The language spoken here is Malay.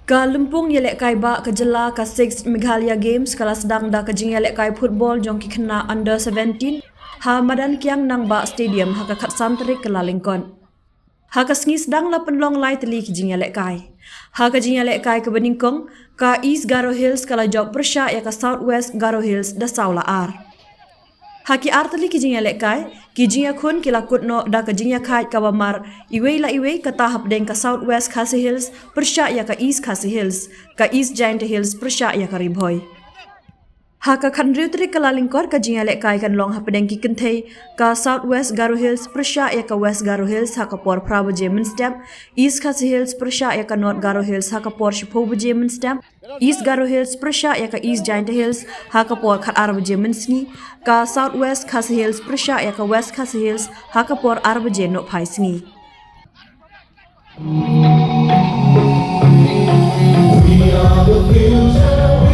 Ka Lumpung yelek kai ba ka jela ka 6 Meghalaya Games kala sedang da ka jing yelek kai football jong ki kena under 17 ha madan kiang nang ba stadium ha ka khat santrik kala lingkon. Ha ka sengi sedang la penlong lai teli ki jing yelek kai. Ha ka jing yelek kai ke beningkong ka East Garo Hills kala job persya ya ka South West Garo Hills da saula ar. Haki artali ki jingiakhun kai ki jingiakhun ki lakut no da ka jingiakhat ka bamar iwei la iwei ka tahap deng ka Southwest Khasi Hills persya ya ka East Khasi Hills ka East Giant Hills persya ya ka Ribhoi. Haka khandriu tri ka lalingkor ka jingiakhun kai kan long hapdeng ki kenthei ka Southwest Garo Hills persya ya ka West Garo Hills haka por prabaje step East Khasi Hills persya ya ka North Garo Hills haka por shiphobaje step East Garo Hills persya ya ka East Giant Hills haka por khat arbaje sngi ka Southwest Khasi Hills persya ya ka West Khasi Hills haka por arbaje no phai sngi. We are the future.